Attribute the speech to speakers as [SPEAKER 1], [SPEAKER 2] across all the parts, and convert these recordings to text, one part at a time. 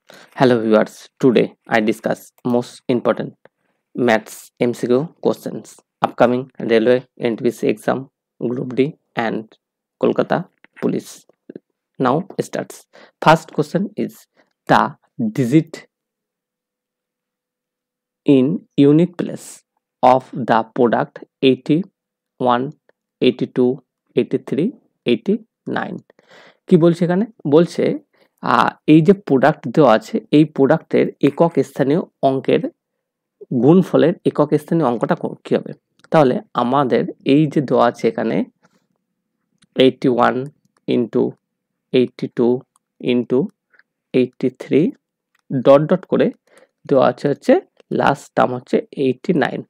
[SPEAKER 1] Hello viewers, today I discuss most important maths MCQ questions upcoming railway NTPC exam Group D and Kolkata Police. Now starts. First question is the digit in unit place of the product 81, 82, 83, 89. কি বলছে এখানে বলছে এই যে product দেওয়া আছে এই প্রোডাক্টের একক স্থানীয় অঙ্কের গুণফলের একক স্থানীয় অঙ্কটা কি হবে তাহলে আমাদের এই যে দেওয়া আছে এখানে 81 ইন্টু 82 ইন্টু 83 ডট ডট করে দেওয়া আছে হচ্ছে লাস্ট টার্ম হচ্ছে 89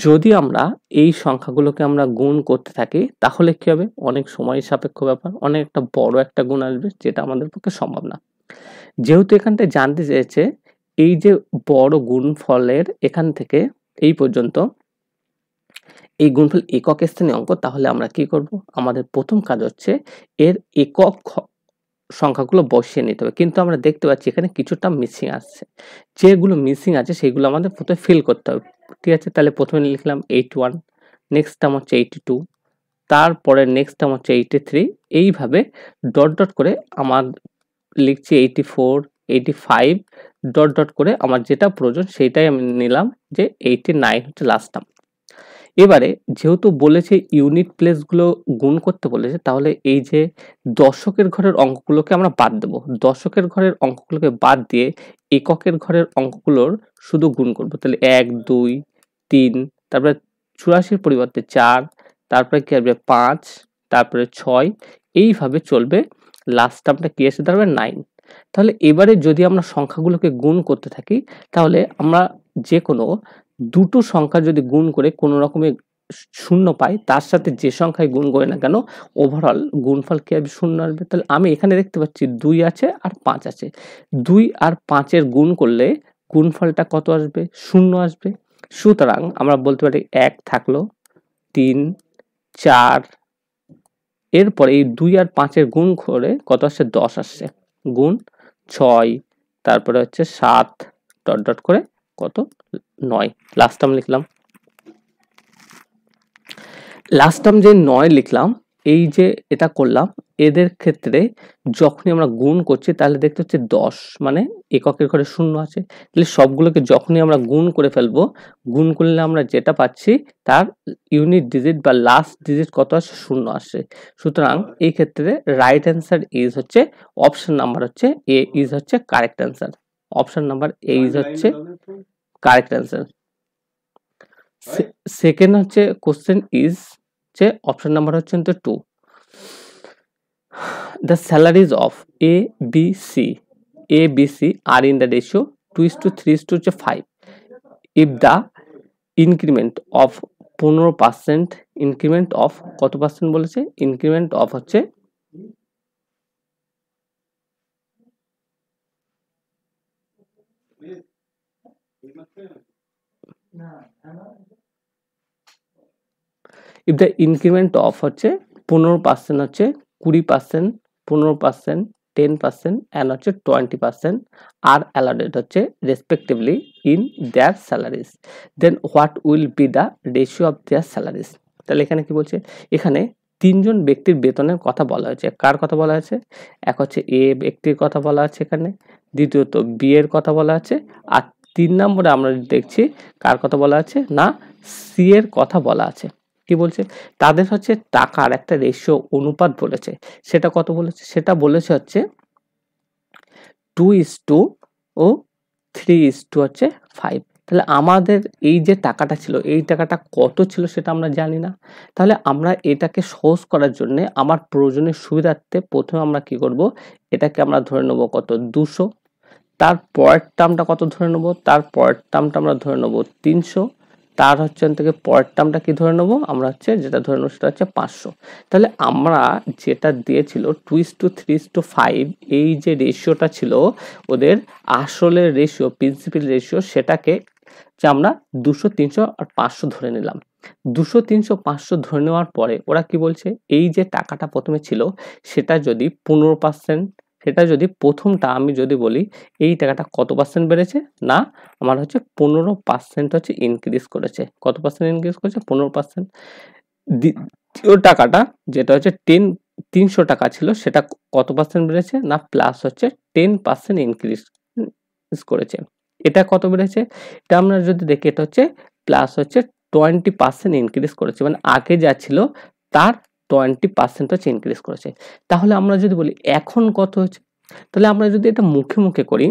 [SPEAKER 1] যদি আমরা এই সংখ্যাগুলোকে আমরা গুণ করতে থাকি তাহলে কি হবে অনেক সময় সাপেক্ষ ব্যাপার অনেক একটা বড় একটা গুণ আসবে যেটা আমাদের পক্ষে সম্ভব না যেহেতু এখানটা জানতে চেয়েছে এই যে বড় গুণফলের এখান থেকে এই পর্যন্ত এই গুণফল একক স্থানীয় অঙ্ক তাহলে আমরা কি করব আমাদের প্রথম কাজ হচ্ছে এর একক সংখ্যাগুলো বসিয়ে নিতে হবে কিন্তু আমরা দেখতে পাচ্ছি এখানে কিছুটা মিসিং আসছে যেগুলো মিসিং আছে সেগুলো আমাদের প্রথমে ফিল করতে হবে ঠিক আছে তাহলে প্রথমে লিখলাম 81 নেক্সট টার্ম হচ্ছে 82 তারপরে নেক্সট টার্ম হচ্ছে 83 এইভাবে ডট ডট করে আমার লিখছি 84 85 ডট ডট করে আমার যেটা প্রয়োজন সেটাই আমি নিলাম যে 89 হচ্ছে লাস্ট টার্ম এবারে যেহেতু বলেছে ইউনিট প্লেসগুলো গুণ করতে বলেছে তাহলে এই যে দশকের ঘরের অঙ্কগুলোকে আমরা বাদ দেব দশকের ঘরের অঙ্কগুলোকে বাদ দিয়ে এককের ঘরের অঙ্কগুলোর শুধু গুণ করব তাহলে 1 2 3 তারপরে 84 পরিবর্তে 4 তারপরে কি আসবে 5 তারপরে 6 এইভাবে চলবে লাস্ট টার্মটা কি এসে দাঁড়াবে 9 তাহলে এবারে যদি আমরা সংখ্যাগুলোকে গুণ করতে থাকি তাহলে আমরা যে কোনো দুটো সংখ্যা যদি গুণ করে কোনো রকমের শূন্য পাই তার সাথে যে সংখ্যায় গুণ করে না কেন ওভারঅল গুণফল কি হবে শূন্য আসবে তাহলে আমি এখানে দেখতে পাচ্ছি 2 আছে আর 5 আছে 2 আর 5 এর গুণ করলে গুণফলটা কত আসবে শূন্য আসবে সুতরাং আমরা বলতে পারি 1 থাকলো 3 4 এরপরে এই 2 আর 5 এর গুণ করে কত আসছে 10 আসছে গুণ 6 তারপরে হচ্ছে 7 ডট ডট করে কত 9 লাস্ট টার্ম লিখলাম লাস্ট টার্ম যে 9 লিখলাম এই যে এটা করলাম এদের ক্ষেত্রে যখনই আমরা গুণ করছি তাহলে দেখতে হচ্ছে 10 মানে এককের ঘরে শূন্য আছে তাহলে সবগুলোকে যখনই আমরা গুণ করে ফেলবো গুণ করলে আমরা যেটা পাচ্ছি তার ইউনিট ডিজিট বা লাস্ট ডিজিট কত আসে শূন্য আসে সুতরাং এই ক্ষেত্রে রাইট অ্যান্সার ইজ হচ্ছে অপশন নাম্বার হচ্ছে এ ইজ হচ্ছে correct answer option number A is হচ্ছে কারেক্ট অ্যান্সার সেকেন্ড হচ্ছে কোশ্চেন ইজ যে অপশন নাম্বার হচ্ছে 2 the salaries of a b c are in the ratio 2:3:5 if the increment of 15% increment of কত percent বলেছে increment of হচ্ছে if the increment of হচ্ছে 15% হচ্ছে 20% 15% 10% and হচ্ছে 20% are allotted হচ্ছে respectively in their salaries then what will be the ratio of their salaries তাহলে এখানে কি বলছে এখানে তিনজন ব্যক্তির বেতনের কথা বলা হয়েছে কার কথা বলা আছে এক হচ্ছে এ ব্যক্তির কথা বলা আছে এখানে দ্বিতীয়ত বি এর কথা বলা আছে আর 3 নম্বরে আমরা দেখছি কার কথা বলা আছে না সি এর কথা বলা আছে কি বলছে তাদের হচ্ছে টাকার একটা রেশিও অনুপাত বলেছে সেটা কত বলেছে সেটা বলেছে হচ্ছে 2:2 ও 3:2 হচ্ছে 5 তাহলে আমাদের এই যে টাকাটা ছিল এই টাকাটা কত ছিল সেটা আমরা জানি না তাহলে আমরা এটাকে সহজ করার জন্য আমার প্রয়োজনের সুবিধার্থে প্রথমে আমরা কি করব এটাকে আমরা ধরে নেব কত 200 তার পরের টার্মটা কত ধরে নেব তার পরের টার্মটা আমরা ধরে নেব 300 তার হচ্ছে থেকে পরের টার্মটা কি ধরে নেব আমরা হচ্ছে যেটা ধরে নেব সেটা হচ্ছে 500 তাহলে আমরা যেটা দিয়েছিল 2:3:5 এই যে রেশিওটা ছিল ওদের আসলের রেশিও প্রিন্সিপাল রেশিও সেটাকে যে আমরা 200 300 আর 500 ধরে নিলাম 200 300 500 ধরে নেওয়ার পরে ওরা কি বলছে এই যে টাকাটা প্রথমে ছিল সেটা যদি 15% সেটা যদি প্রথমটা আমি যদি বলি এই টাকাটা কত পার্সেন্ট বেড়েছে, না আমার হচ্ছে 15% হচ্ছে ইনক্রিজ করেছে। কত পার্সেন্ট ইনক্রিজ করেছে? 15%। দ্বিতীয় টাকাটা যেটা হচ্ছে 300 টাকা ছিল সেটা কত পার্সেন্ট বেড়েছে, না প্লাস হচ্ছে 10% ইনক্রিজ করেছে। এটা কত বেড়েছে? এটা আমরা যদি দেখি এটা হচ্ছে প্লাস হচ্ছে 20% ইনক্রিজ করেছে, মানে আগে যা ছিল তার 20% হচ্ছে ইনক্রিজ করেছে। তাহলে আমরা যদি বলি এখন কত হচ্ছে, তাহলে আমরা যদি এটা মুখে মুখে করি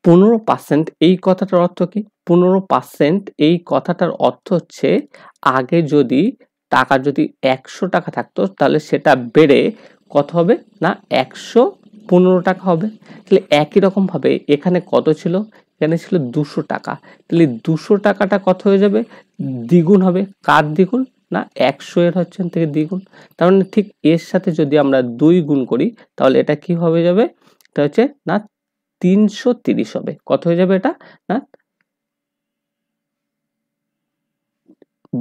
[SPEAKER 1] 15% এই কথাটার অর্থ কি? 15% এই কথাটার অর্থ হচ্ছে আগে যদি টাকা যদি 100 টাকা থাকতো তাহলে সেটা বেড়ে কত হবে, না 115 টাকা হবে। তাহলে একই রকম ভাবে এখানে কত ছিল? এখানে ছিল 200 টাকা। তাহলে 200 টাকাটা কত হয়ে যাবে? দ্বিগুণ হবে। কার দ্বিগুণ? না 100 এর হচ্ছে থেকে দ্বিগুণ। তার মানে ঠিক এর সাথে যদি আমরা 2 গুণ করি তাহলে এটা কি হবে যাবে? এটা হচ্ছে না 330 হবে। কত হয়ে যাবে এটা? না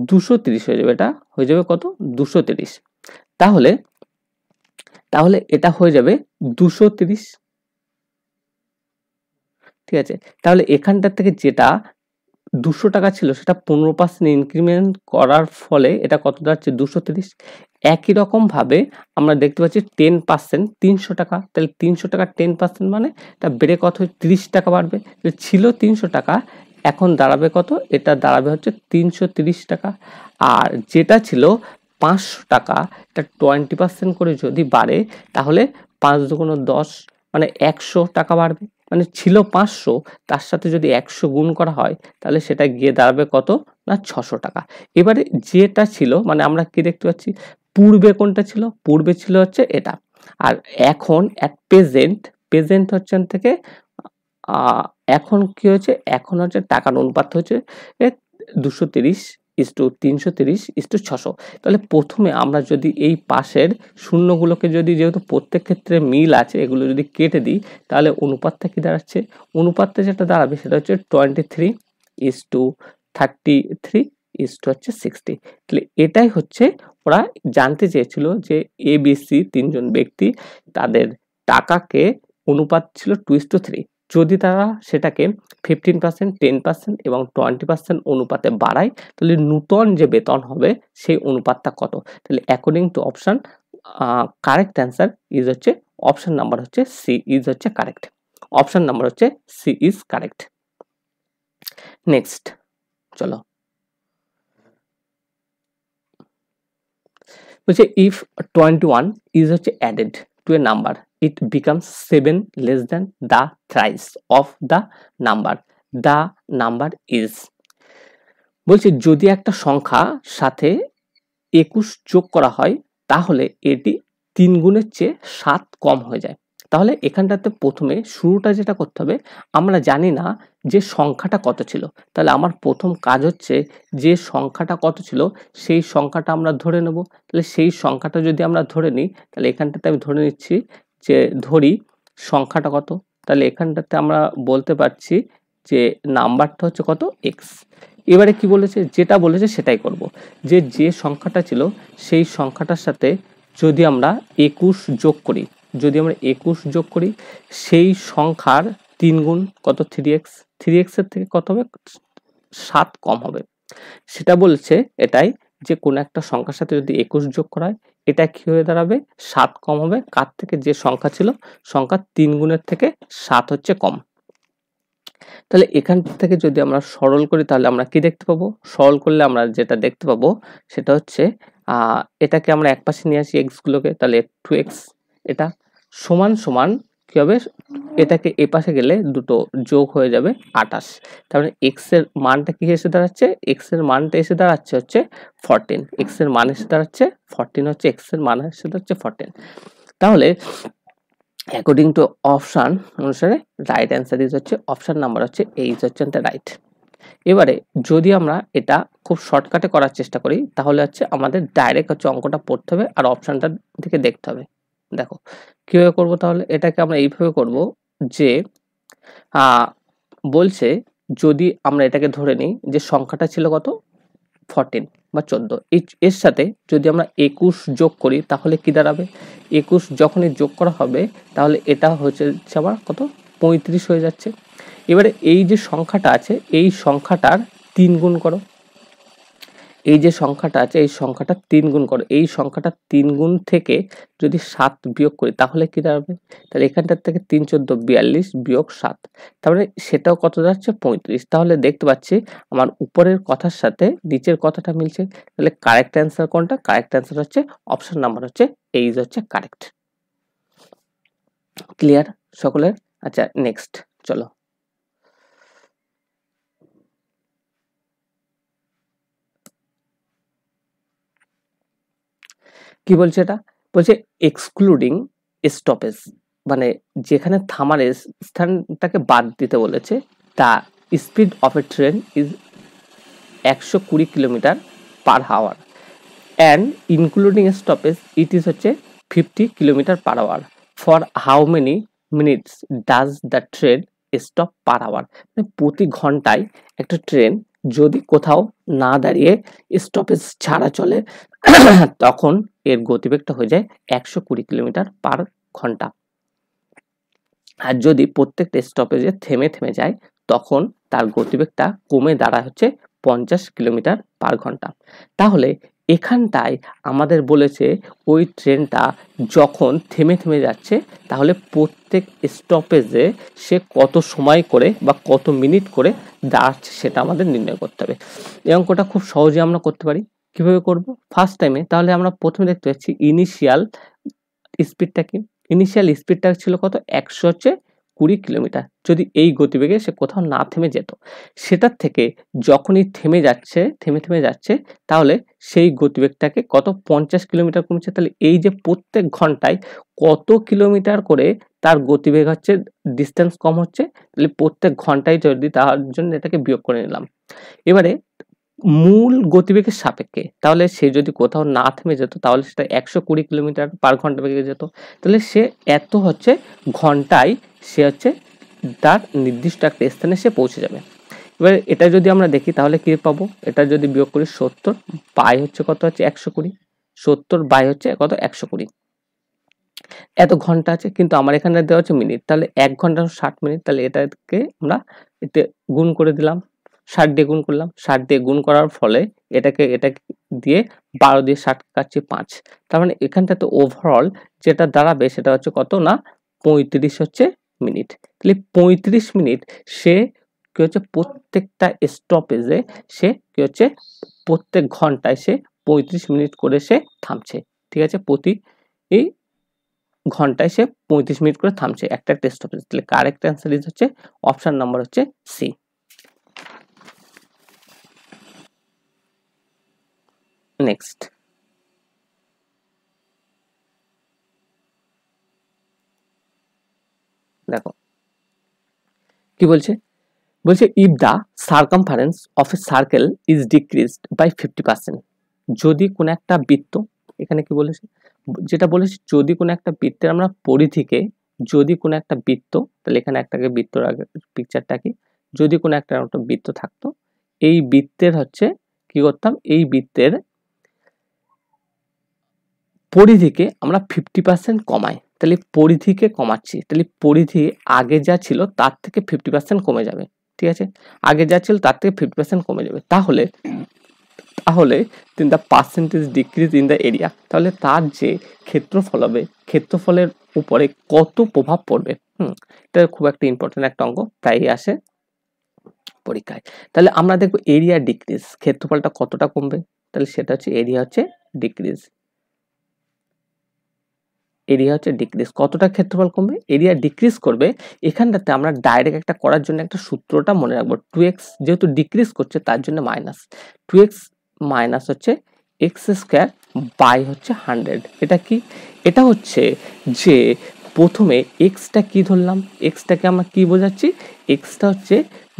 [SPEAKER 1] 230 হয়ে যাবে। এটা হয়ে যাবে কত? 230। তাহলে তাহলে এটা হয়ে যাবে 230। ঠিক আছে? তাহলে এখানটার থেকে যেটা 200 টাকা ছিল সেটা 15% ইনক্রিমেন্ট করার ফলে এটা কত দাঁড়াচ্ছে? 230। একই রকম ভাবে আমরা দেখতে পাচ্ছি 10% 300 টাকা। তাহলে 300 টাকা 10% মানে এটা বেড়ে কত? 30 টাকা বাড়বে। ছিল 300 টাকা, এখন দাঁড়াবে কত? এটা দাঁড়াবে হচ্ছে 330 টাকা। আর যেটা ছিল 500 টাকা, এটা 20% করে যদি বাড়ে তাহলে 5 দুগুণ 10 মানে 100 টাকা বাড়বে। মানে ছিল 500, তার সাথে যদি 100 গুণ করা হয় তাহলে সেটা গিয়ে দাঁড়াবে কত? না 600 টাকা। এবারে যেটা ছিল মানে আমরা কি দেখতে পাচ্ছি? পূর্বে কোনটা ছিল? পূর্বে ছিল হচ্ছে এটা। আর এখন এট প্রেজেন্ট হচ্ছে থেকে এখন কি হয়েছে? এখন হচ্ছে টাকার অনুপাত হচ্ছে 230 ইস্টু 330 ইস্টু 600। তাহলে প্রথমে আমরা যদি এই পাশের শূন্যগুলোকে যদি যেহেতু প্রত্যেক ক্ষেত্রে মিল আছে এগুলো যদি কেটে দিই তাহলে অনুপাতটা কি দাঁড়াচ্ছে? অনুপাতটা যেটা দাঁড়াবে সেটা হচ্ছে 23 ইস্টু 33 ইস্টু হচ্ছে 60। তাহলে এটাই হচ্ছে ওরা জানতে চেয়েছিল যে ABC তিনজন ব্যক্তি তাদের টাকাকে অনুপাত ছিল 2:3। যদি তারা সেটাকে 15%, 10% এবং 20% অনুপাতে বাড়ায় তাহলে নূতন যে বেতন হবে সেই অনুপাতটা কত? তাহলে according to option correct answer is হচ্ছে অপশন নাম্বার হচ্ছে সি ইজ হচ্ছে কারেক্ট। অপশন নাম্বার হচ্ছে সি ইজ কারেক্ট। নেক্সট চলো, বলছে ইফ 21 ইজ হচ্ছে added to A number it becomes 7 less than the thrice of the number is। বলছে যদি একটা সংখ্যা সাথে 21 যোগ করা হয় তাহলে এটি 3 গুণের চেয়ে 7 কম হয়ে যায়। তাহলে এখানটাতে প্রথমে শুরুটা যেটা করতে হবে, আমরা জানি না যে সংখ্যাটা কত ছিল। তাহলে আমার প্রথম কাজ হচ্ছে যে সংখ্যাটা কত ছিল সেই সংখ্যাটা আমরা ধরে নেব। তাহলে সেই সংখ্যাটা যদি আমরা ধরে নিই তাহলে এখানটাতে আমি ধরে নিচ্ছি যে ধরি সংখ্যাটা কত। তাহলে এখানটাতে আমরা বলতে পারছি যে নাম্বারটা হচ্ছে কত? এক্স। এবারে কি বলেছে? যেটা বলেছে সেটাই করব। যে সংখ্যাটা ছিল সেই সংখ্যাটার সাথে যদি আমরা 21 যোগ করি, যদি আমরা 21 যোগ করি সেই সংখ্যার 3 গুণ কত? 3x। 3x এর থেকে কত হবে? 7 কম হবে। সেটা বলছে এটাই যে কোন একটা সংখ্যার সাথে যদি 21 যোগ করা হয় এটা কি হয়ে দাঁড়াবে? 7 কম হবে। কার থেকে? যে সংখ্যা ছিল সংখ্যার 3 গুণের থেকে 7 হচ্ছে কম। তাহলে এখান থেকে যদি আমরা সরল করি তাহলে আমরা কি দেখতে পাবো? সরল করলে আমরা যেটা দেখতে পাবো সেটা হচ্ছে এটাকে আমরা একপাশে নিয়ে আসি x গুলোকে, তাহলে 2x এটা সমান সমান কি হবে? এটাকে এ পাশে গেলে দুটো যোগ হয়ে যাবে 28। তার মানে x এর মানটা কি এসে দাঁড়াচ্ছে? x এর মানটা এসে দাঁড়াচ্ছে হচ্ছে 14। x এর মান এসে দাঁড়াচ্ছে 14 হচ্ছে x এর মান এসে দাঁড়াচ্ছে 14। তাহলে অ্যাকর্ডিং টু অপশন অনুসারে রাইট অ্যান্সার ইজ হচ্ছে অপশন নাম্বার হচ্ছে এইচ হচ্ছে রাইট। এবারে যদি আমরা এটা খুব শর্টকাটে করার চেষ্টা করি তাহলে হচ্ছে আমাদের ডাইরেক্ট হচ্ছে অঙ্কটা পড়তে হবে আর অপশনটার দিকে দেখতে হবে। দেখো কিভাবে করব, তাহলে এটাকে আমরা এইভাবে করব যে বলছে যদি আমরা এটাকে ধরে নিই যে সংখ্যাটা ছিল কত? 14, বা 14, এর সাথে যদি আমরা 21 যোগ করি তাহলে কি দাঁড়াবে, 21 যখনই যোগ করা হবে তাহলে এটা হচ্ছে আবার কত, 35 হয়ে যাচ্ছে। এবারে এই যে সংখ্যাটা আছে এই সংখ্যাটার 3 গুণ করো, এই যে সংখ্যাটা আছে এই সংখ্যাটা 3 গুণ করো, এই সংখ্যাটা 3 গুণ থেকে যদি 7 বিয়োগ করি তাহলে কি দাঁড়াবে, তাহলে এখানটার থেকে 3 14 42 বিয়োগ 7, তাহলে সেটাও কত যাচ্ছে 35। তাহলে দেখতে পাচ্ছি আমার উপরের কথার সাথে নিচের কথাটা মিলছে, তাহলে কারেক্ট অ্যান্সার কোনটা, কারেক্ট অ্যান্সার হচ্ছে অপশন নাম্বার হচ্ছে এই হচ্ছে কারেক্ট। ক্লিয়ার সকলের? আচ্ছা নেক্সট চলো। কি বলছে এটা, বলছে এক্সক্লুডিং স্টপেজ, মানে যেখানে থামার স্থানটাকে বাদ দিতে বলেছে, the speed of a train is 120 kilometre per hour and including stoppage it is হচ্ছে 50 kilometre per hour, for how many minutes does the train stop per hour. প্রতি ঘন্টায় একটা ট্রেন যদি কোথাও না দাঁড়িয়ে স্টপেজ ছাড়া চলে তখন এর গতিবেগটা হয়ে যায় 120 কিলোমিটার পার ঘন্টা, আর যদি প্রত্যেকটা স্টপেজে থেমে থেমে যায় তখন তার গতিবেগটা কমে দাঁড়ায় হচ্ছে 50 কিলোমিটার পার ঘন্টা। তাহলে এখানটায় আমাদের বলেছে ওই ট্রেনটা যখন থেমে থেমে যাচ্ছে তাহলে প্রত্যেক স্টপেজে সে কত সময় করে বা কত মিনিট করে দাঁড়াচ্ছে সেটা আমাদের নির্ণয় করতে হবে। এই অঙ্কটা খুব সহজে আমরা করতে পারি। কিভাবে করব, ফার্স্ট টাইমে তাহলে আমরা প্রথমে দেখতে পাচ্ছি ইনিশিয়াল স্পিডটা কি, ইনিশিয়াল স্পিডটা ছিল কত, 120 কিলোমিটার। যদি এই গতিবেগে সে কোথাও না থেমে যেত, সেটার থেকে যখনই থেমে যাচ্ছে তাহলে সেই গতিবেগটাকে কত 50 কিলোমিটার কমছে। তাহলে এই যে প্রত্যেক ঘন্টায় কত কিলোমিটার করে তার গতিবেগ হচ্ছে, ডিস্টেন্স কম হচ্ছে, তাহলে প্রত্যেক ঘন্টায় যদি, তার জন্য এটাকে বিয়োগ করে নিলাম। এবারে মূল গতিবেগের সাপেক্ষে তাহলে সে যদি কোথাও না থেমে যেত তাহলে সেটা 120 কিলোমিটার পার ঘন্টা বেগে যেত, তাহলে সে এত হচ্ছে ঘন্টায় সে হচ্ছে তার নির্দিষ্ট একটা স্থানে সে পৌঁছে যাবে। এবার এটা যদি আমরা দেখি তাহলে কি পাবো, এটা যদি বিয়োগ করি 70 বাই হচ্ছে কত, হচ্ছে 120, 70 বাই হচ্ছে কত 120, এত ঘন্টা আছে, কিন্তু আমার এখানে দেওয়া হচ্ছে মিনিট, তাহলে 1 ঘন্টা 60 মিনিট, তাহলে এটাকে আমরা এতে গুণ করে দিলাম, 60 দিয়ে গুণ করলাম, 60 দিয়ে গুণ করার ফলে এটাকে দিয়ে 12 দিয়ে 60 কাটছি 5, তার মানে এখানটাতে ওভারঅল যেটা দাঁড়াবে সেটা হচ্ছে কত না 35 হচ্ছে মিনিট। তাহলে 35 মিনিট সে কি হচ্ছে প্রত্যেকটা স্টপেজে সে কি হচ্ছে প্রত্যেক ঘন্টায় সে 35 মিনিট করে সে থামছে, ঠিক আছে, প্রতি এই ঘন্টায় সে 35 মিনিট করে থামছে একটা স্টপেজ। তাহলে কারেক্ট অ্যান্সার ইজ হচ্ছে অপশন নাম্বার হচ্ছে সি। নেক্সট দেখো কি বলছে, বলছে if the circumference of a circle is decreased by 50%, যদি কোন একটা বৃত্ত, এখানে কি বলেছে, যেটা বলেছে যদি কোন একটা বৃত্তের আমরা পরিধিকে, যদি কোন একটা বৃত্ত, তাহলে এখানে একটাকে বৃত্তর আগে পিকচারটা কি, যদি কোন একটা বৃত্ত থাকতো, এই বৃত্তের হচ্ছে কি করতাম, এই বৃত্তের পরিধিকে আমরা 50% কমাই, তাহলে পরিধিকে কমাচ্ছি, তাহলে পরিধি আগে যা ছিল তার থেকে 50% কমে যাবে, ঠিক আছে, আগে যা ছিল তার থেকে 50% কমে যাবে, তাহলে the percentage decrease in the area, তাহলে তার যে ক্ষেত্রফল হবে, ক্ষেত্রফলের উপরে কত প্রভাব পড়বে। এটা খুব একটা ইম্পর্টেন্ট একটা অঙ্ক, প্রায়ই আসে পরীক্ষায়। তাহলে আমরা দেখবো এরিয়া ডিক্রিজ, ক্ষেত্রফলটা কতটা কমবে, তাহলে সেটা হচ্ছে এরিয়া হচ্ছে ডিক্রিজ, এরিয়া হচ্ছে ডিক্রিজ, কতটা ক্ষেত্রফল কমবে, এরিয়া ডিক্রিজ করবে। এখানটাতে আমরা ডাইরেক্ট একটা করার জন্য একটা সূত্রটা মনে রাখবো, 2x যেহেতু ডিক্রিজ করছে তার জন্য মাইনাস 2x মাইনাস হচ্ছে এক্স স্কোয়ার বাই হচ্ছে 100। এটা কি, এটা হচ্ছে যে প্রথমে এক্সটা কি ধরলাম, এক্সটাকে আমরা কি বোঝাচ্ছি, এক্সটা হচ্ছে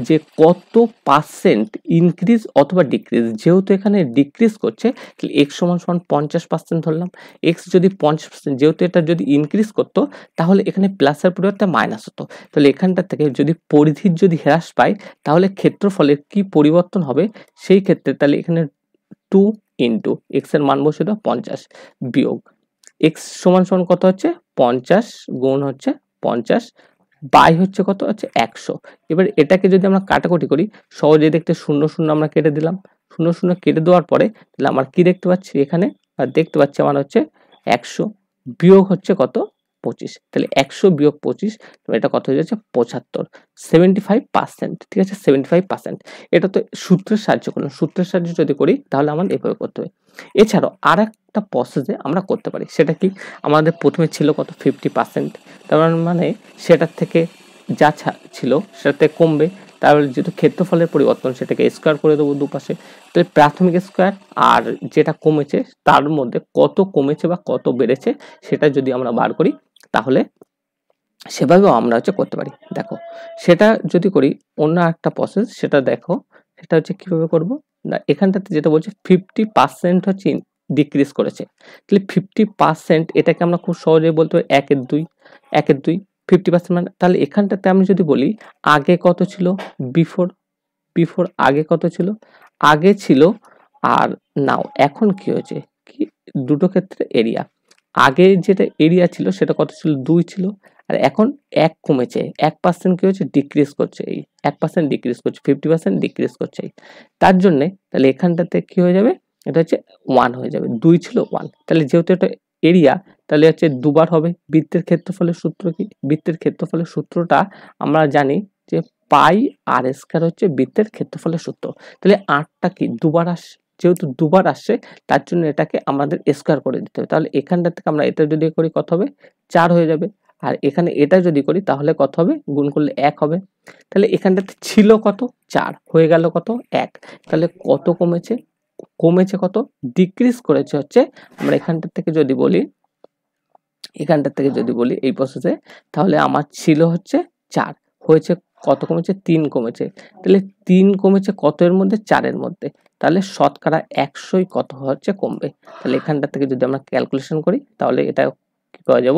[SPEAKER 1] যে কত পার্সেন্ট ইনক্রিজ অথবা ডিক্রিজ, যেহেতু এখানে ডিক্রিজ করছে তাহলে এক্স সমান 50% ধরলাম, এক্স যদি 50%, যেহেতু এটা যদি ইনক্রিজ করতো তাহলে এখানে প্লাসের পরিবর্তে মাইনাস হতো, তাহলে এখানটা থেকে যদি পরিধির যদি হ্রাস পায় তাহলে ক্ষেত্রফলের কি পরিবর্তন হবে, সেই ক্ষেত্রে তাহলে এখানে 2 ইন্টু এক্স এর মান বসে দাও 50 বিয়োগ এক্স সমান সমান কত হচ্ছে 50 গুণ হচ্ছে 50 বাই হচ্ছে কত হচ্ছে 100। এবার এটাকে যদি আমরা কাটাকুটি করি সহজে দেখতে 0 0 আমরা কেটে দিলাম, 0 0 কেটে দেওয়ার পরে তাহলে আমরা কি দেখতে পাচ্ছি এখানে দেখতে পাচ্ছি আমার হচ্ছে 100 বিয়োগ হচ্ছে কত 25, তাহলে 100 বিয়োগ 25 এটা কত হয়ে যাচ্ছে 75, 75%, ঠিক আছে 75%। এটা তো সূত্রের সাহায্য করলাম, সূত্রের সাহায্যে যদি করি তাহলে আমাদের এভাবে করতে হবে। এছাড়াও আর একটা প্রসেসে আমরা করতে পারি, সেটা কি আমাদের প্রথমে ছিল কত 50%, তার মানে সেটার থেকে যা ছিল সেটার থেকে কমবে, তাহলে যেহেতু ক্ষেত্রফলের পরিবর্তন সেটাকে স্কোয়ার করে দেবো দুপাশে, তাহলে প্রাথমিক স্কোয়ার আর যেটা কমেছে তার মধ্যে কত কমেছে বা কত বেড়েছে সেটা যদি আমরা বার করি তাহলে সেভাবেও আমরা হচ্ছে করতে পারি। দেখো সেটা যদি করি অন্য একটা প্রসেস, সেটা দেখো সেটা হচ্ছে কিভাবে করব না, এখানটাতে যেটা বলছে 50% হচ্ছে ডিক্রিজ করেছে, তাহলে 50% এটাকে আমরা খুব সহজেই বলতে পারি 1/2, 1/2 50%, মানে তাহলে এখানটাতে আমি যদি বলি আগে কত ছিল বিফোর, আগে কত ছিল আগে ছিল আর নাও এখন কি হয়েছে কি দুটো ক্ষেত্রে এরিয়া, আগে যেটা এরিয়া ছিল সেটা কত ছিল 2 ছিল আর এখন 1 কমেছে 1% কি হচ্ছে ডিক্রিজ করছে, এই 1% ডিক্রিজ করছে 50% ডিক্রিজ করছে, তার জন্য তাহলে এখানটাতে কি হয়ে যাবে এটা হচ্ছে 1 হয়ে যাবে, 2 ছিল 1, তাহলে যেহেতু এটা এরিয়া তাহলে হচ্ছে দুবার হবে। বৃত্তের ক্ষেত্রফলের সূত্র কি, বৃত্তের ক্ষেত্রফলের সূত্রটা আমরা জানি যে পাই আর স্কয়ার হচ্ছে বৃত্তের ক্ষেত্রফলের সূত্র, তাহলে 8টা কি দুবার আসছে, যেহেতু দুবার আসছে তার জন্য এটাকে আমাদের স্কয়ার করে দিতে হবে, তাহলে এখানটা থেকে আমরা এটা যদি করি কত হবে 4 হয়ে যাবে, আর এখানে এটা যদি করি তাহলে কত হবে গুণ করলে 1 হবে, তাহলে এখানটাতে ছিল কত 4 হয়ে গেল কত 1, তাহলে কত কমেছে, কমেছে কত ডিক্রিজ করেছে হচ্ছে, আমরা এখানটা থেকে যদি বলি এখানটা থেকে যদি বলি এই প্রসেসে তাহলে আমার ছিল হচ্ছে 4 হয়েছে কত কমেছে 3 কমেছে, তাহলে 3 কমেছে কত এর মধ্যে 4 এর মধ্যে, তাহলে শতকরা 100ই কত হচ্ছে কমবে, তাহলে এখানটা থেকে যদি আমরা ক্যালকুলেশন করি তাহলে এটা কি পাওয়া যাব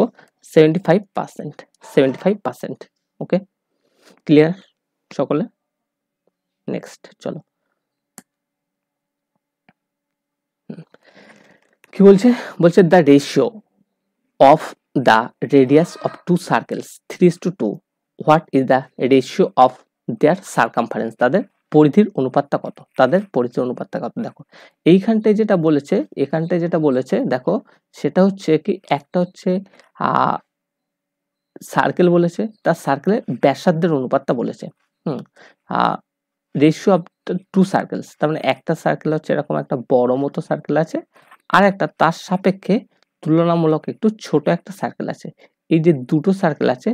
[SPEAKER 1] 75%, 75%। ওকে ক্লিয়ার সকলে, নেক্সট চলো কি বলছে, বলছে the ratio of the radius of two circles 3:2, what is the ratio of their circumference, তাদের পরিধির অনুপাতটা কত, তাদের পরিধির অনুপাতটা কত। দেখো এইখানটায় যেটা বলেছে, এখানটায় যেটা বলেছে দেখো সেটা হচ্ছে কি একটা হচ্ছে সার্কেল বলেছে, তার সার্কেলের ব্যাসার্ধের অনুপাতটা বলেছে, রেশিও অফ টু সার্কেলস, তার মানে একটা সার্কেল হচ্ছে এরকম একটা বড় মতো সার্কেল আছে আর একটা তার সাপেক্ষে তুলনামূলক একটু ছোট একটা সার্কেল আছে, এই যে দুটো সার্কেল আছে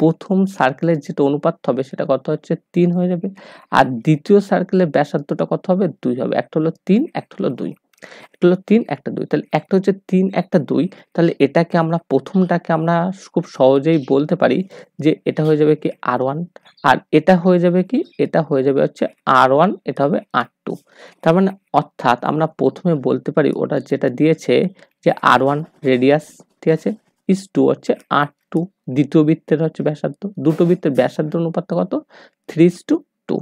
[SPEAKER 1] প্রথম সার্কেলের যেটা অনুপাত হবে সেটা কত হচ্ছে 3 হয়ে যাবে, আর দ্বিতীয় সার্কেলের ব্যাসার্ধটা কত হবে 2 হবে, একটা হলো 3 একটা হলো 2, একটা হলো 3 একটা 2, তাহলে একটা হচ্ছে 3 একটা 2, তাহলে এটাকে আমরা প্রথমটাকে আমরা খুব সহজেই বলতে পারি যে এটা হয়ে যাবে কি R1, আর এটা হয়ে যাবে কি এটা হয়ে যাবে হচ্ছে R1, এটা হবে R2, তার মানে অর্থাৎ আমরা প্রথমে বলতে পারি ওটা যেটা দিয়েছে যে R1 রেডিয়াস, ঠিক আছে, ইজ টু হচ্ছে R2 দ্বিতীয় বৃত্তের হচ্ছে ব্যাসার্ধ, দুটো বৃত্তের ব্যাসার্ধ অনুপাতটা কত 3:2,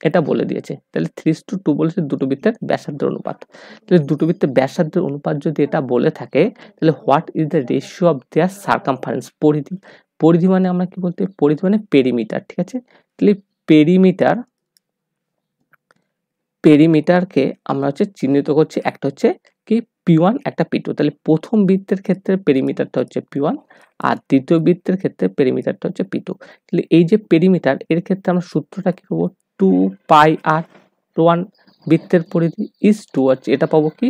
[SPEAKER 1] এটা বলে দিয়েছে, তাহলে 3:2 বলেছে দুটো বৃত্তের ব্যাসার্ধের অনুপাত, তাহলে দুটো বৃত্তের ব্যাসার্ধের অনুপাত যদি এটা বলে থাকে তাহলে what is the ratio of their circumference, পরিধি, পরিধি মানে আমরা কি বলতে পরিধি মানে পেরিমিটার, ঠিক আছে, তাহলে পেরিমিটার, পেরিমিটারকে আমরা হচ্ছে চিহ্নিত করছি একটা হচ্ছে কি P1 একটা P2, তাহলে প্রথম বৃত্তের ক্ষেত্রে পেরিমিটারটা হচ্ছে P1 আর দ্বিতীয় বৃত্তের ক্ষেত্রে পেরিমিটারটা হচ্ছে P2, তাহলে এই যে পেরিমিটার এর ক্ষেত্রে আমরা সূত্রটা কি পাবো 2πr1 বৃত্তের পরিধি ইজ টু হচ্ছে এটা পাবো কি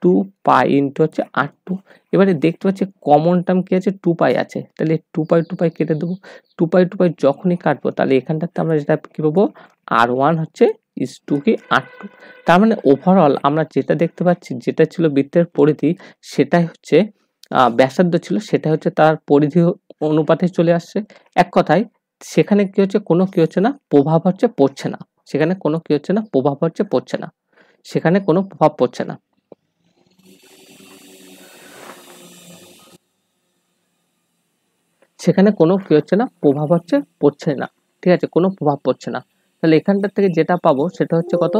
[SPEAKER 1] 2π ইন্টু হচ্ছে R2, এবারে দেখতে পাচ্ছি কমন টার্ম কি আছে 2π আছে, তাহলে 2π কেটে দেবো, 2π যখনই কাটবো তাহলে এখানটাতে আমরা যেটা কি পাবো R1 হচ্ছে ইজ টু কি R2, তার মানে ওভারঅল আমরা যেটা দেখতে পাচ্ছি যেটা ছিল বৃত্তের পরিধি সেটাই হচ্ছে ব্যাসার্ধ ছিল সেটা হচ্ছে তার পরিধি অনুপাতে চলে আসছে, এক কথায় সেখানে কি হচ্ছে কোনো কি হচ্ছে না প্রভাব হচ্ছে পড়ছে না, সেখানে কোনো কি হচ্ছে না প্রভাব হচ্ছে পড়ছে না, সেখানে কোনো প্রভাব পড়ছে না, সেখানে কোনো কি হচ্ছে না প্রভাব হচ্ছে পড়ছে না, ঠিক আছে কোনো প্রভাব পড়ছে না, তাহলে এখানটার থেকে যেটা পাবো সেটা হচ্ছে কত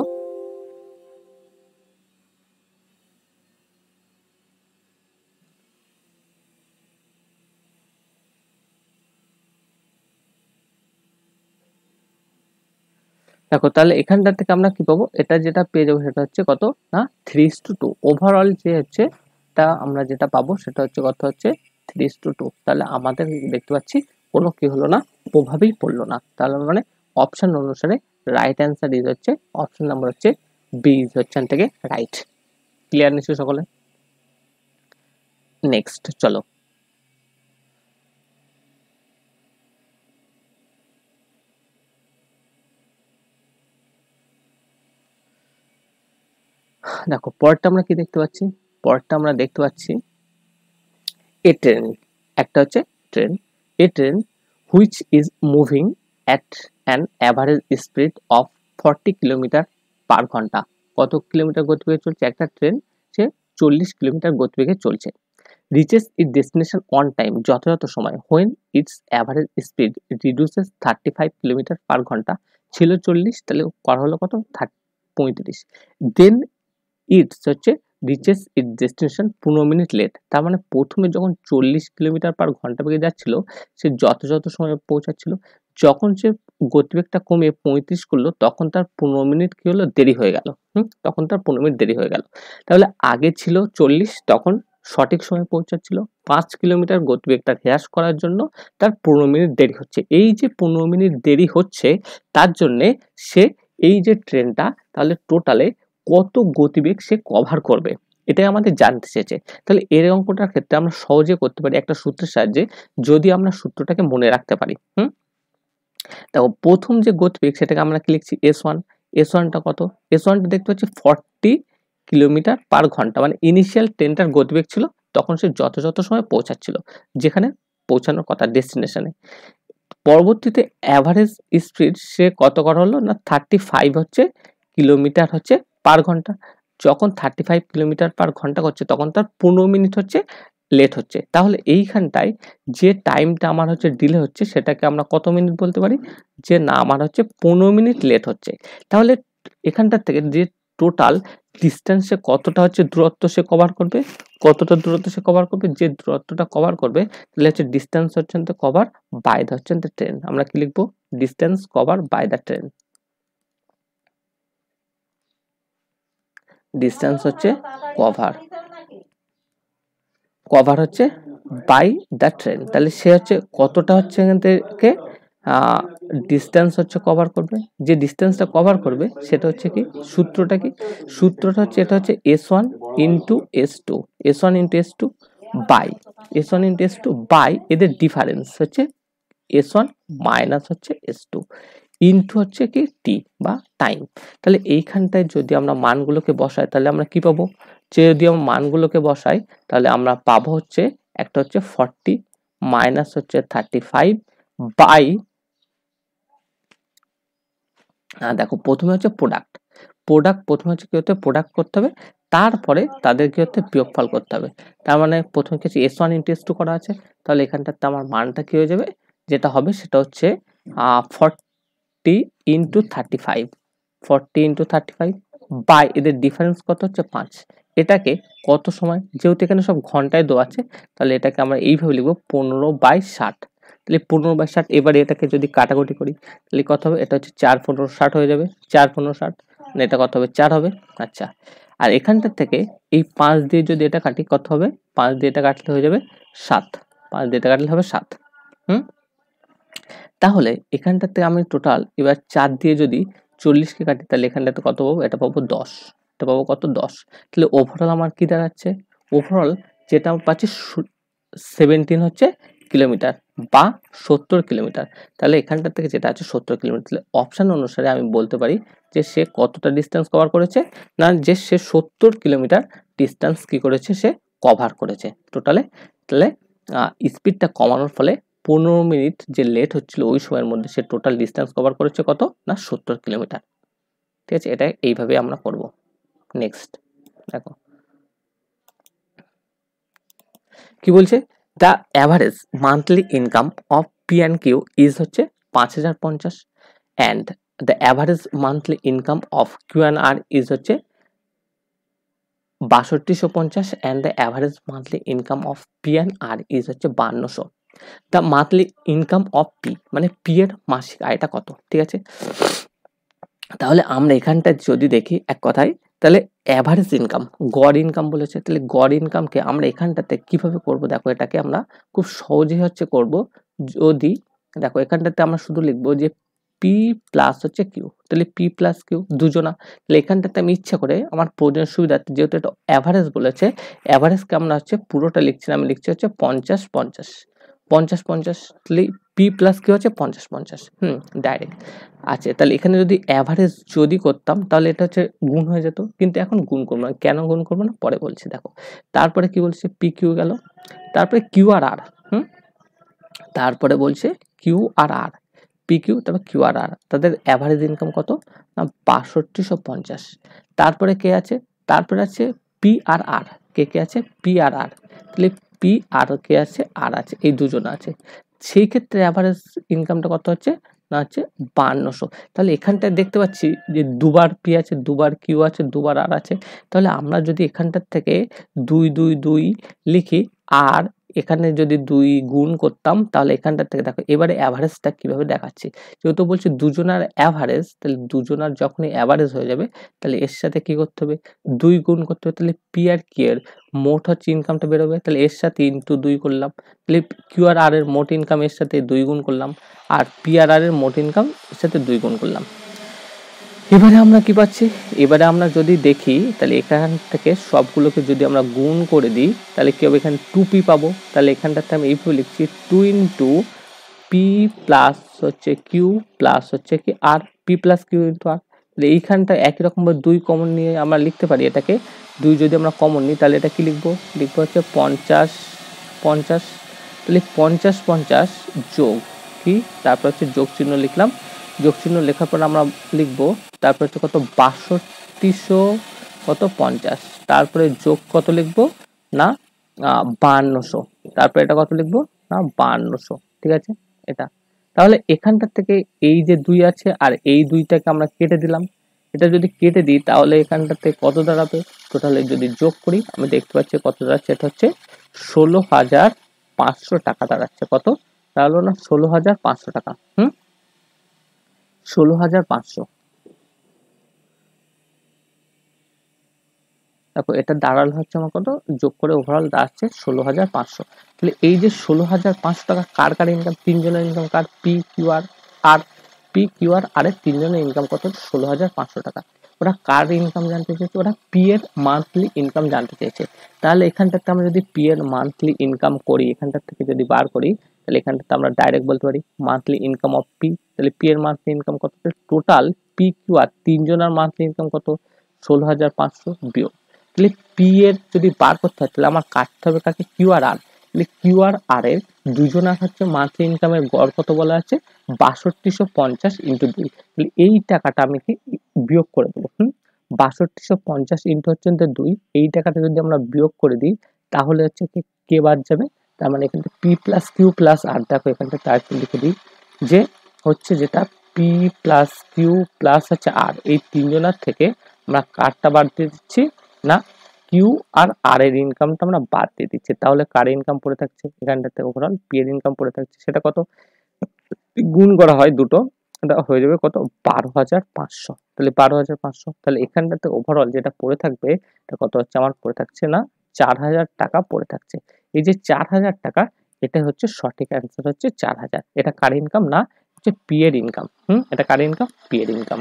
[SPEAKER 1] দেখো তাহলে এখানটা থেকে আমরা কি পাবো, এটা যেটা পেয়ে যাবো সেটা হচ্ছে কত না 3:2। ওভারঅল যে হচ্ছে তা আমরা যেটা পাবো সেটা হচ্ছে কত হচ্ছে 3:2। তাহলে আমাদের দেখতে পাচ্ছি কোনো কি হলো না, প্রভাবেই পড়লো না। তাহলে মানে অপশন অনুসারে রাইট অ্যান্সার ইজ হচ্ছে অপশন নাম্বার হচ্ছে বি ইজ হচ্ছে থেকে রাইট। ক্লিয়ার নিশ্চয়ই সকলে? নেক্সট চলো, দেখো পরেরটা আমরা কি দেখতে পাচ্ছি, পরেরটা আমরা দেখতে পাচ্ছি এ ট্রেন, একটা হচ্ছে train, A train which is moving at an average speed of 40 kilometre per ঘন্টা। কত কিলোমিটার গতিবেগে চলছে একটা ট্রেন? সে 40 কিলোমিটার গতিবেগে চলছে। Reaches it destination on time, যথাযথ সময়, when its average speed reduces 35 kilometre per ঘন্টা। ছিল 40, তাহলে করা হলো কত 35। দেন ইটস হচ্ছে reaches it destination 15 minute late. তার মানে প্রথমে যখন 40 কিলোমিটার পার ঘন্টা বেগে যাচ্ছিল সে যথাযথ সময়ে পৌঁছাচ্ছিল, যখন সে গতিবেগটা কমিয়ে 35 করলো তখন তার 15 মিনিট কি হলো দেরি হয়ে গেল। তখন তার 15 মিনিট দেরি হয়ে গেল। তাহলে আগে ছিল 40, তখন সঠিক সময়ে পৌঁছাচ্ছিল, 5 কিলোমিটার গতিবেগটা হ্রাস করার জন্য তার 15 মিনিট দেরি হচ্ছে। এই যে 15 মিনিট দেরি হচ্ছে তার জন্যে সে এই যে ট্রেনটা তাহলে টোটালে কত গতিবেগ সে কভার করবে, এটাই আমাদের জানতে চেয়েছে। তাহলে এর অঙ্কটার ক্ষেত্রে আমরা সহজে করতে পারি একটা সূত্রের সাহায্যে, যদি আমরা সূত্রটাকে মনে রাখতে পারি। দেখো প্রথম যে গতিবেগ সেটাকে আমরা কি লিখছি S1। S1টা কত, S1টা দেখতে পাচ্ছি 40 কিলোমিটার পার ঘন্টা, মানে ইনিশিয়াল ট্রেনটার গতিবেগ ছিল তখন সে যথাযথ সময় পৌঁছাচ্ছিল যেখানে পৌঁছানোর কথা ডেস্টিনেশনে। পরবর্তীতে অ্যাভারেজ স্পিড সে কত করা হলো না 35 হচ্ছে কিলোমিটার হচ্ছে পার ঘন্টা। যখন 35 কিলোমিটার পার ঘন্টা করছে তখন তার 15 মিনিট হচ্ছে লেট হচ্ছে। তাহলে এইখানটায় যে টাইমটা আমার হচ্ছে ডিলে হচ্ছে সেটাকে আমরা কত মিনিট বলতে পারি, যে না আমার হচ্ছে 15 মিনিট লেট হচ্ছে। তাহলে এখানটার থেকে যে টোটাল ডিস্টেন্সে কতটা হচ্ছে দূরত্ব সে কভার করবে, কতটা দূরত্ব সে কভার করবে, যে দূরত্বটা কভার করবে তাহলে হচ্ছে ডিস্টেন্স হচ্ছে কভার বাই দ্য হচ্ছে ট্রেন। আমরা কি লিখবো, distance cover by the train. Distance হচ্ছে কভার, কভার হচ্ছে বাই দ্য ট্রেন। তাহলে সে হচ্ছে কতটা হচ্ছে এখান থেকে ডিস্টেন্স হচ্ছে কভার করবে, যে ডিস্টেন্সটা কভার করবে সেটা হচ্ছে কি, সূত্রটা কি, সূত্রটা হচ্ছে এটা হচ্ছে S1 into S2, S1 into S2 by S1 into S2 by এদের ডিফারেন্স হচ্ছে S1 মাইনাস হচ্ছে S2 ইন্টু হচ্ছে কি টি বা টাইম। তাহলে এইখানটায় যদি আমরা মানগুলোকে বসাই তাহলে আমরা কি পাবো, যে যদি আমরা মানগুলোকে বসাই তাহলে আমরা পাবো হচ্ছে একটা হচ্ছে 40 মাইনাস হচ্ছে 35 বাই, দেখো প্রথমে হচ্ছে প্রোডাক্ট, প্রথমে হচ্ছে কি হতে প্রোডাক্ট করতে হবে, তারপরে তাদের কি হচ্ছে বিয়োগফল করতে হবে। তার মানে প্রথমে কিছু S1 ইন্টু S2 করা আছে, তাহলে এখানটাতে আমার মানটা কি হয়ে যাবে, যেটা হবে সেটা হচ্ছে 40 ইন্টু 35, 40 ইন্টু 35 বাই এদের ডিফারেন্স কত হচ্ছে 5। এটাকে কত সময়, যেহেতু এখানে সব ঘন্টায় দেওয়া আছে তাহলে এটাকে আমরা এইভাবে লিখবো 15/60। তাহলে 15/60, এবারে এটাকে যদি কাটাকুটি করি তাহলে কত হবে, এটা হচ্ছে 4×15=60 হয়ে যাবে, 4×15=60, মানে এটা কত হবে 4 হবে। আচ্ছা, আর এখানটার থেকে এই 5 দিয়ে যদি এটা কাটি কত হবে, 5 দিয়ে এটা কাটলে হয়ে যাবে 7, 5 দিয়ে এটা কাটলে হবে 7। তাহলে এখানটার থেকে আমি টোটাল এবার 4 দিয়ে যদি 40কে কাটি তাহলে এখানটাতে কত পাবো, এটা পাবো 10, এটা পাবো কত 10। তাহলে ওভারঅল আমার কি দাঁড়াচ্ছে, ওভারঅল যেটা আমি পাচ্ছি 17 হচ্ছে কিলোমিটার বা 70 কিলোমিটার। তাহলে এখানটার থেকে যেটা আছে 70 কিলোমিটার। তাহলে অপশন অনুসারে আমি বলতে পারি যে সে কতটা ডিস্টেন্স কভার করেছে, না যে সে 70 কিলোমিটার ডিস্টেন্স কি করেছে সে কভার করেছে টোটালে। তাহলে স্পিডটা কমানোর ফলে 15 মিনিট যে লেট হচ্ছিল ওই সময়ের মধ্যে সে টোটাল ডিস্টেন্স কভার করেছে কত না 70 কিলোমিটার। ঠিক আছে, এটা এইভাবে আমরা করব। নেক্সট দেখো কি বলছে, the average monthly income of P&Q is হচ্ছে 5050 and the average monthly income of Q&R is হচ্ছে 6250 and the average monthly income of P&R is হচ্ছে 5200। The monthly income of P, মানে পি এর মাসিক আয়টা কত। ঠিক আছে, তাহলে আমরা এখানটায় যদি দেখি এক কথায়, তাহলে অ্যাভারেজ ইনকাম, গড় ইনকাম বলেছে, তাহলে গড় ইনকামকে আমরা এখানটাতে কিভাবে করব? দেখো এটাকে আমরা খুব সহজেই হচ্ছে করব। যদি দেখো এখানটাতে আমরা শুধু লিখবো যে পি প্লাস হচ্ছে কিউ, তাহলে পি প্লাস কিউ দুজনা, তাহলে এখানটাতে আমি ইচ্ছা করে আমার প্রয়োজনের সুবিধার্থে, যেহেতু এটা অ্যাভারেজ বলেছে, অ্যাভারেজকে আমরা হচ্ছে পুরোটা লিখছি না, আমি লিখছি হচ্ছে 50 50 50 50, তাহলে পি প্লাস কিউ হচ্ছে 50 50, ডাইরেক্ট। আচ্ছা, তাহলে এখানে যদি অ্যাভারেজ যদি করতাম তাহলে এটা হচ্ছে গুণ হয়ে যেত, কিন্তু এখন গুণ করবো না। কেন গুণ করবো না পরে বলছি। দেখো তারপরে কি বলছে, পি কিউ গেল, তারপরে কিউ আর আর, তারপরে বলছে কিউ আর আর, পি কিউ, তারপর কিউ আর আর, তাদের অ্যাভারেজ ইনকাম কত না 6250। তারপরে কে আছে, তারপরে আছে পি আর আর, কে কে আছে পি আর আর, তাহলে পি আর কে আছে আর আছে, এই দুজন আছে। সেই ক্ষেত্রে অ্যাভারেজ ইনকামটা কত হচ্ছে না হচ্ছে 5200। তাহলে এখানটায় দেখতে পাচ্ছি যে দুবার পি আছে, দুবার কিউ আছে, দুবার আর আছে। তাহলে আমরা যদি এখানটার থেকে 2 2 2 লিখি, আর এখানে যদি 2 গুণ করতাম, তাহলে এখানটার থেকে দেখো এবারে অ্যাভারেজটা কিভাবে দেখাচ্ছি। যেহেতু বলছি দুজনার অ্যাভারেজ, তাহলে দুজনার যখনই অ্যাভারেজ হয়ে যাবে, তাহলে এর সাথে কি করতে হবে, 2 গুণ করতে হবে। তাহলে পি আর কি এর মোট হচ্ছে ইনকামটা বেরোবে, তাহলে এর সাথে ইনটু 2 করলাম, তাহলে কিউ আর আর এর মোট ইনকাম এর সাথে 2 গুণ করলাম, আর পি আর আর এর মোট ইনকাম এর সাথে 2 গুণ করলাম। এবারে আমরা কি পাচ্ছি, এবারে আমরা যদি দেখি, তাহলে এখান থেকে সবগুলোকে যদি আমরা গুণ করে দিই, তাহলে কি হবে, এখানে 2p পাবো। তাহলে এখানটাতে আমি এইভাবে লিখছি 2 ইন্টু পি প্লাস হচ্ছে কিউ প্লাস হচ্ছে কি আর, পি প্লাস কিউ ইন্টু আর। তাহলে এইখানটা একই রকমভাবে 2 কমন নিয়ে আমরা লিখতে পারি এটাকে। 2 যদি আমরা কমন নিই, তাহলে এটা কি লিখবো, লিখবো হচ্ছে 50 50, তাহলে 50 50 যোগ কি, তারপর হচ্ছে যোগ চিহ্ন লিখলাম। যোগ চিহ্ন লেখার পর আমরা লিখবো তারপর হচ্ছে কত 6200 কত 50, তারপরে যোগ কত লিখবো না 5200, তারপরে এটা কত লিখবো না 5200, ঠিক আছে এটা। তাহলে এখানটার থেকে এই যে 2 আছে আর এই 2টাকে আমরা কেটে দিলাম, এটা যদি কেটে দিই তাহলে এখানটাতে কত দাঁড়াবে, টোটালে যদি যোগ করি আমি দেখতে পাচ্ছি কত দাঁড়াচ্ছে, এটা হচ্ছে 16500 টাকা দাঁড়াচ্ছে। কত দাঁড়ালো না 16500 টাকা, 16500। দেখো এটা দাঁড়ালো হচ্ছে আমার কত, যোগ করে ওভারঅল দাঁড়াচ্ছে 16500। তাহলে এই যে 16500 টাকা কার কার ইনকাম, তিনজনের ইনকাম কার, পি কিউ আর আর, পি কিউ আর আর এর তিনজনের ইনকাম কত 16500 টাকা। ওরা কার ইনকাম জানতে চেয়েছে, ওরা পি এর মান্থলি ইনকাম জানতে চেয়েছে। তাহলে এখানটাতে আমরা যদি পি এর মান্থলি ইনকাম করি, এখানটার থেকে যদি বার করি, তাহলে এখানটাতে আমরা ডাইরেক্ট বলতে পারি মান্থলি ইনকাম অফ পি। তাহলে পি এর মান্থলি ইনকাম কত, টোটাল পি কিউ আর তিনজনের মান্থলি ইনকাম কত 16500 বিয়োগ, তাহলে পি এর যদি বার করতে হয় তাহলে আমার কাটতে হবে কাকে, কিউ আর আর। তাহলে কিউ আর আর এর দুজনের হচ্ছে মান্থলি ইনকামের গড় কত বলা আছে 6250 ইন্টু 2, তাহলে এই টাকাটা আমি কি বিয়োগ করে দেবো। 6250 ইন্টু হচ্ছে 2, এই টাকাটা যদি আমরা বিয়োগ করে দিই তাহলে হচ্ছে কি কে বাদ যাবে, তার মানে এখানে পি প্লাস কিউ প্লাস আর, দেখো এখানটা টাইপ লিখে দিই যে হচ্ছে যেটা পি প্লাস কিউ প্লাস হচ্ছে আর, এই তিনজনের থেকে আমরা কারটা বাদ দিয়ে দিচ্ছি না কিউ আর আর এর ইনকামটা আমরা বাদ দিয়ে দিচ্ছি। তাহলে কার ইনকাম পড়ে থাকছে এখানটাতে, ওভারঅল পি এর ইনকাম পড়ে থাকছে, সেটা কত গুণ করা হয় দুটো, এটা হয়ে যাবে কত 12500। তাহলে 12500, তাহলে এখানটাতে ওভারঅল যেটা পড়ে থাকবে এটা কত হচ্ছে আমার পড়ে থাকছে না 4000 টাকা পড়ে থাকছে। এই যে 4000 টাকা, এটা হচ্ছে সঠিক অ্যান্সার হচ্ছে 4000। এটা কার ইনকাম না হচ্ছে পি এর ইনকাম, এটা কার ইনকাম, পি এর ইনকাম,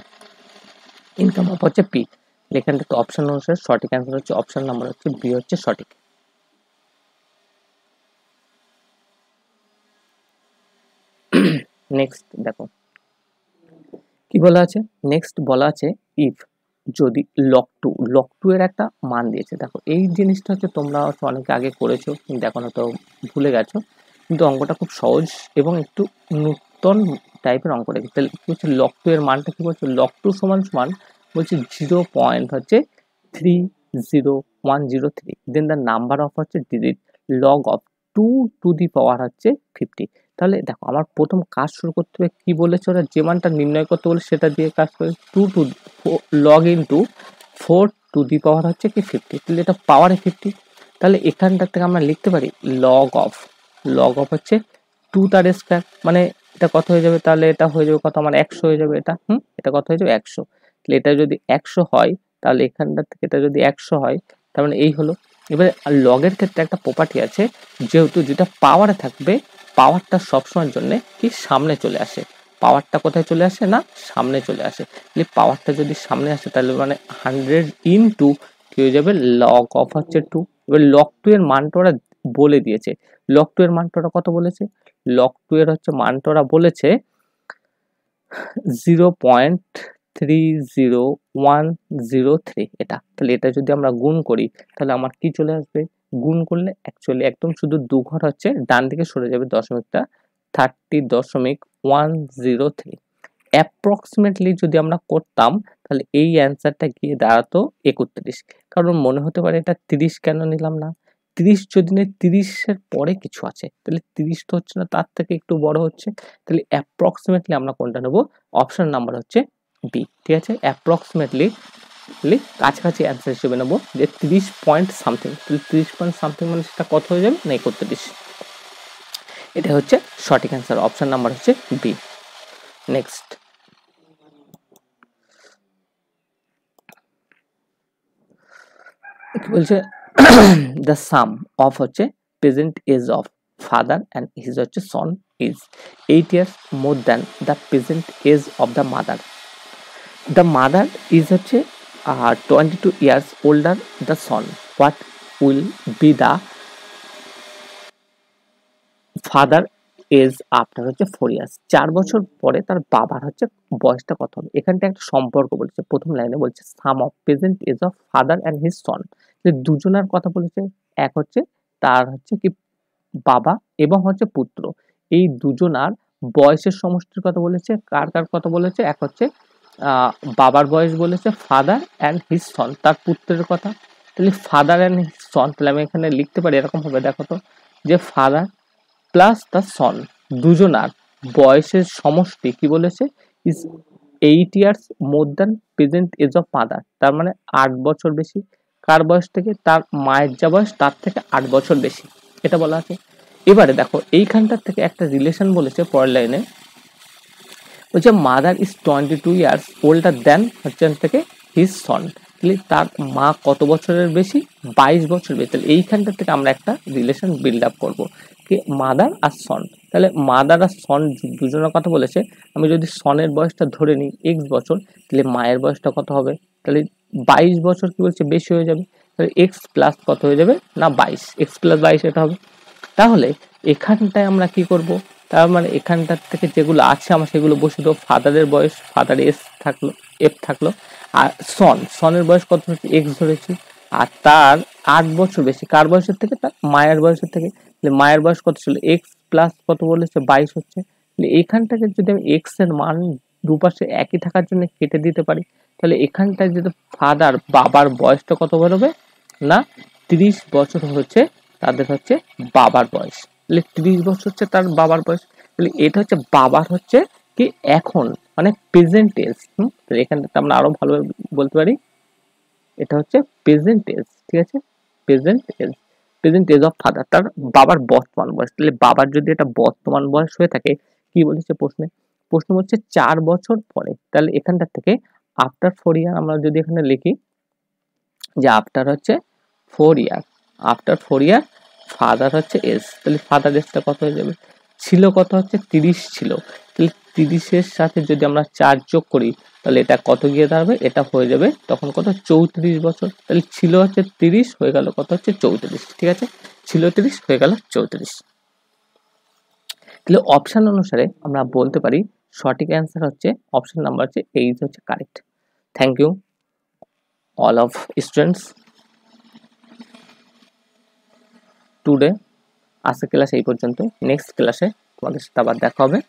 [SPEAKER 1] ইনকাম অফ হচ্ছে পি। এখানটাতে অপশন অনুসারে সঠিক অ্যান্সার হচ্ছে অপশন নাম্বার হচ্ছে বি হচ্ছে সঠিক। নেক্সট দেখো কি বলা আছে, নেক্সট বলা আছে ইফ যদি লক টু এর একটা মান দিয়েছে। দেখো এই জিনিসটা হচ্ছে তোমরা হচ্ছে অনেকে আগে করেছো কিন্তু এখন হয়তো ভুলে গেছো, কিন্তু অঙ্কটা খুব সহজ এবং একটু নূতন টাইপের অঙ্ক রেখে। তাহলে কি হচ্ছে লক টু এর মানটা কি বলছে, লক টু সমান সমান বলছে 0.300103, দেন দ্য নাম্বার অফ হচ্ছে digit log of 2 to the power হচ্ছে 50। তাহলে দেখো আমার প্রথম কাজ শুরু করতে হবে, কি বলেছে ওরা যে মানটা নির্ণয় করতে বলে সেটা দিয়ে কাজ করে, 2 to log into 4 to the power হচ্ছে কি 50, তাহলে এটা পাওয়ারে 50। তাহলে এখানটা থেকে আমরা লিখতে পারি লগ অফ হচ্ছে 2 তার স্কয়ার, মানে এটা কত হয়ে যাবে, তাহলে এটা হয়ে যাবে কত আমার 100 হয়ে যাবে, এটা কত হয়ে যাবে 100। তাহলে এটা যদি 100 হয় তাহলে এখানটা থেকে এটা যদি 100 হয় তার মানে এই হলো। এবারে লগের ক্ষেত্রে একটা প্রপার্টি আছে, যেহেতু যেটা পাওয়ারে থাকবে পাওয়ারটা সবসময়ের জন্য কি সামনে চলে আসে, পাওয়ারটা কোথায় চলে আসে না সামনে চলে আসে। তাহলে পাওয়ারটা যদি সামনে আসে তাহলে মানে 100 ইনটু কি হয়ে যাবে লগ অফ হচ্ছে 2। এবার লগ 2 এর মানটা ওরা বলে দিয়েছে, লগ 2 এর মানটা ওরা কত বলেছে, লগ 2 এর হচ্ছে মানটা ওরা বলেছে 0.30103 এটা। তাহলে এটা যদি আমরা গুণ করি তাহলে আমার কি চলে আসবে, গুণ করলে অ্যাকচুয়ালি একদম শুধু 2 ঘর হচ্ছে ডান দিকে সরে যাবে দশমিকটা 30.103। অ্যাপ্রক্সিমেটলি যদি আমরা করতাম তাহলে এই অ্যান্সারটা গিয়ে দাঁড়াতো 31। কারণ মনে হতে পারে এটা 30 কেন নিলাম না, 30 যদি নেই 30 এর পরে কিছু আছে, তাহলে 30 তো হচ্ছে না, তার থেকে একটু বড় হচ্ছে। তাহলে অ্যাপ্রক্সিমেটলি আমরা কোনটা নেব, অপশন নাম্বার হচ্ছে বি। ঠিক আছে, অ্যাপ্রক্সিমেটলি কাছাকাছি অ্যান্সার হিসেবে নেব যে 30 পয়েন্ট সামথিং। তাহলে 30 পয়েন্ট সামথিং মানে সেটা কত হয়ে যাবে না 31। এটা হচ্ছে সঠিক অ্যান্সার, অপশন নাম্বার হচ্ছে বি। নেক্সট কি বলছে, the sum of হচ্ছে present age of father and his হচ্ছে son is 8 years more than the present age of the mother. The mother is হচ্ছে 22 years older the son. What will be the father age after হচ্ছে 4 years? 4 বছর পরে তার বাবার হচ্ছে বয়সটা কত হবে। এখানটা একটা সম্পর্ক বলেছে, প্রথম লাইনে বলছে sum of present age of father and his son. দুজনার কথা বলেছে, এক হচ্ছে তার হচ্ছে কি বাবা এবং হচ্ছে পুত্র, এই দুজনার বয়সের সমষ্টির কথা বলেছে। কার কার কথা বলেছে, এক হচ্ছে বাবার বয়স বলেছে ফাদার অ্যান্ড হিজ সন, তার পুত্রের কথা। তাহলে ফাদার অ্যান্ড হিজ সন, তাহলে আমি এখানে লিখতে পারি এরকম হবে, দেখো তো, যে ফাদার প্লাস দ্য সন দুজনার বয়সের সমষ্টি কি বলেছে is 8 years more than present age of mother. তার মানে 8 বছর বেশি কার বয়স থেকে, তার মায়ের যা বয়স তার থেকে 8 বছর বেশি, এটা বলা আছে। এবারে দেখো এইখানটার থেকে একটা রিলেশন বলেছে পরের লাইনে, বলছে mother is 22 years older than হচ্ছে থেকে হিজ সন। তাহলে তার মা কত বছরের বেশি, 22 বছর বেশি। তাহলে এইখানটা থেকে আমরা একটা রিলেশন বিল্ড আপ করবো কি মাদার আর সন। তাহলে মাদার আর সন দুজনের কথা বলেছে, আমি যদি সনের বয়সটা ধরে নিই এক্স বছর, তাহলে মায়ের বয়সটা কত হবে, তাহলে 22 বছর কি বলছে বেশি হয়ে যাবে, তাহলে এক্স প্লাস কত হয়ে যাবে না 22, এক্স প্লাস 22 এটা হবে। তাহলে এখানটায় আমরা কি করব, তার মানে এখানটার থেকে যেগুলো আছে আমার সেগুলো বসে দেবো। ফাদারের বয়স ফাদার এস থাকলো, এফ থাকলো, আর সনের বয়স কত হচ্ছে এক্স ধরেছি, আর তার 8 বছর বেশি কার বয়সের থেকে, তার মায়ের বয়সের থেকে। মায়ের বয়স কত ছিল এক্স প্লাস কত বলেছে 22 হচ্ছে। এখানটাকে যদি আমি এক্স এর মান দুপাশে একই থাকার জন্য কেটে দিতে পারি, তাহলে এখানটায় যদি ফাদার বাবার বয়সটা কত বেরোবে না 30 বছর হচ্ছে তাদের হচ্ছে বাবার বয়স। তাহলে 30 বছর হচ্ছে তার বাবার বয়স। তাহলে এটা হচ্ছে বাবার হচ্ছে কি এখন মানে প্রেজেন্ট এজ। তাহলে এখানটাতে আমরা আরো ভালোভাবে বলতে পারি এটা হচ্ছে প্রেজেন্ট এজ। ঠিক আছে, present age, present age of father, তার বাবার বর্তমান বয়স। তাহলে বাবার যদি এটা বর্তমান বয়স হয়ে থাকে, কি বলেছে প্রশ্নে, প্রশ্ন হচ্ছে 4 বছর পরে। তাহলে এখানটা থেকে আফটার 4 ইয়ার আমরা যদি এখানে লিখি যে আফটার হচ্ছে 4 ইয়ার, আফটার 4 ইয়ার ফাদার হচ্ছে এজ। তাহলে ফাদার এজটা কত হয়ে যাবে, ছিল কত হচ্ছে 30 ছিল, তাহলে 30 এর সাথে যদি আমরা 4 যোগ করি তাহলে এটা কত গিয়ে দাঁড়াবে, এটা হয়ে যাবে তখন কত 34 বছর। তাহলে ছিল হচ্ছে 30 হয়ে গেল কত হচ্ছে 34। ঠিক আছে, ছিল 30 হয়ে গেল 34। তাহলে অপশন অনুসারে আমরা বলতে পারি সঠিক অ্যান্সার হচ্ছে অপশন নাম্বার হচ্ছে এইজ হচ্ছে correct. Thank you all of students today. আজকের ক্লাস এই পর্যন্ত, নেক্সট ক্লাসে তোমাদের সাথে আবার দেখা হবে।